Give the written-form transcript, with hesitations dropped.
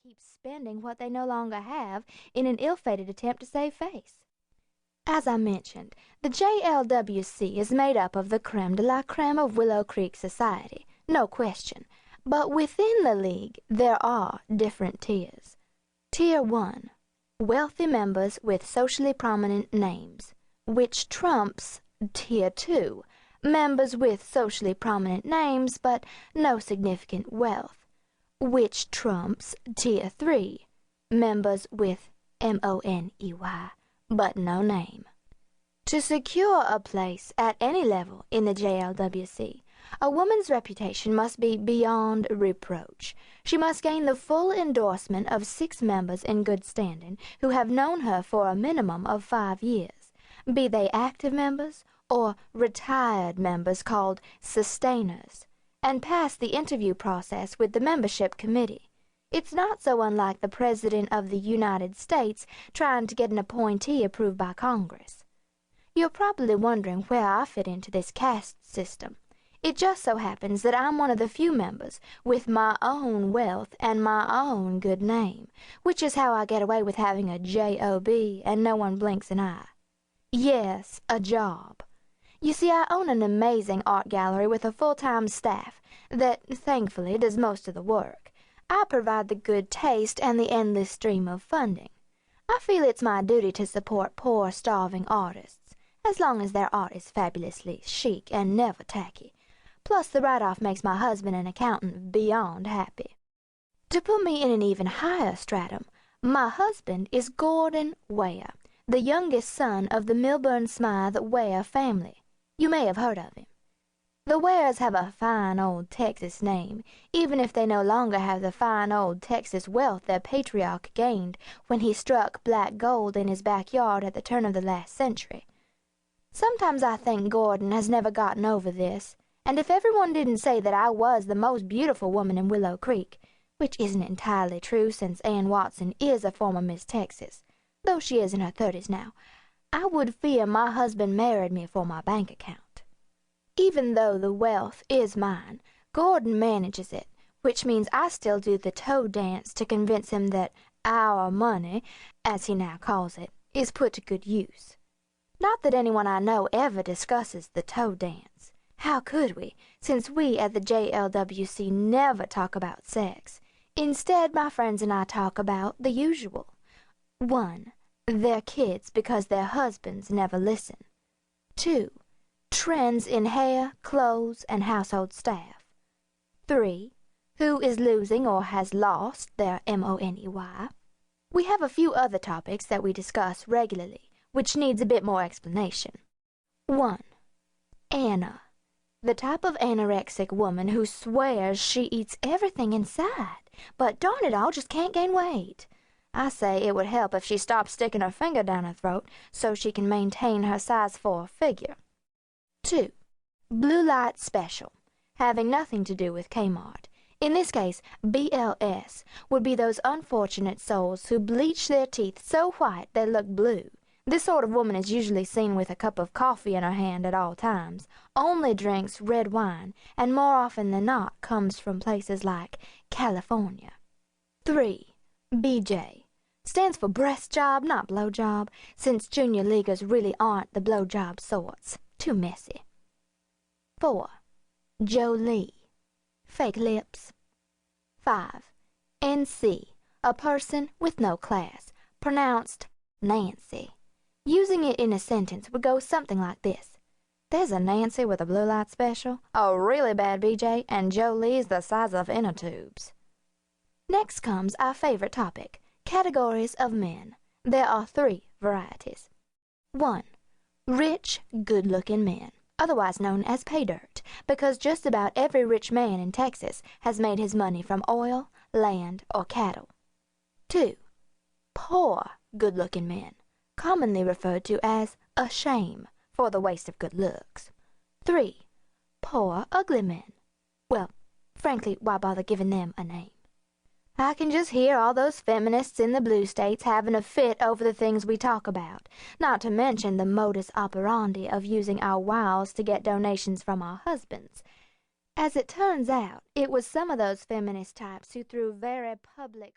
keep spending what they no longer have in an ill-fated attempt to save face. As I mentioned, the JLWC is made up of the creme de la creme of Willow Creek society, no question, but within the league there are different tiers. Tier 1. Wealthy members with socially prominent names, which trumps Tier 2. Members with socially prominent names but no significant wealth, which trumps Tier 3. Members with money but no name. To secure a place at any level in the JLWC, a woman's reputation must be beyond reproach. She must gain the full endorsement of 6 members in good standing who have known her for a minimum of 5 years, be they active members or retired members called sustainers, and pass the interview process with the membership committee. It's not so unlike the President of the United States trying to get an appointee approved by Congress. You're probably wondering where I fit into this caste system. It just so happens that I'm one of the few members with my own wealth and my own good name, which is how I get away with having a job and no one blinks an eye. Yes, a job. You see, I own an amazing art gallery with a full-time staff that, thankfully, does most of the work. I provide the good taste and the endless stream of funding. I feel it's my duty to support poor, starving artists, as long as their art is fabulously chic and never tacky. Plus, the write-off makes my husband, an accountant, beyond happy. To put me in an even higher stratum, my husband is Gordon Ware, the youngest son of the Milburn Smythe Ware family. You may have heard of him. The Wares have a fine old Texas name, even if they no longer have the fine old Texas wealth their patriarch gained when he struck black gold in his backyard at the turn of the last century. Sometimes I think Gordon has never gotten over this, and if everyone didn't say that I was the most beautiful woman in Willow Creek, which isn't entirely true since Ann Watson is a former Miss Texas, though she is in her 30s now, I would fear my husband married me for my bank account. Even though the wealth is mine, Gordon manages it, which means I still do the toe dance to convince him that our money, as he now calls it, is put to good use. Not that anyone I know ever discusses the toe dance. How could we, since we at the JLWC never talk about sex? Instead, my friends and I talk about the usual. 1. Their kids because their husbands never listen. 2. Trends in hair, clothes, and household staff. 3. Who is losing or has lost their money. We have a few other topics that we discuss regularly, which needs a bit more explanation. 1. Anna. The type of anorexic woman who swears she eats everything inside, but darn it all, just can't gain weight. I say it would help if she stopped sticking her finger down her throat so she can maintain her size 4 figure. 2. Blue light special, having nothing to do with Kmart. In this case, BLS would be those unfortunate souls who bleach their teeth so white they look blue. This sort of woman is usually seen with a cup of coffee in her hand at all times, only drinks red wine, and more often than not comes from places like California. 3. BJ. Stands for breast job, not blow job, since junior leaguers really aren't the blow job sorts. Too messy. 4. Jolie. Fake lips. 5. NC. A person with no class, pronounced Nancy. Using it in a sentence would go something like this. There's a Nancy with a blue light special, a really bad BJ, and Jolie's the size of inner tubes. Next comes our favorite topic, categories of men. There are 3 varieties. 1. Rich, good-looking men, otherwise known as pay dirt, because just about every rich man in Texas has made his money from oil, land, or cattle. 2. Poor, good-looking men, commonly referred to as a shame for the waste of good looks. 3. Poor, ugly men. Well, frankly, why bother giving them a name? I can just hear all those feminists in the blue states having a fit over the things we talk about, not to mention the modus operandi of using our wiles to get donations from our husbands. As it turns out, it was some of those feminist types who threw very public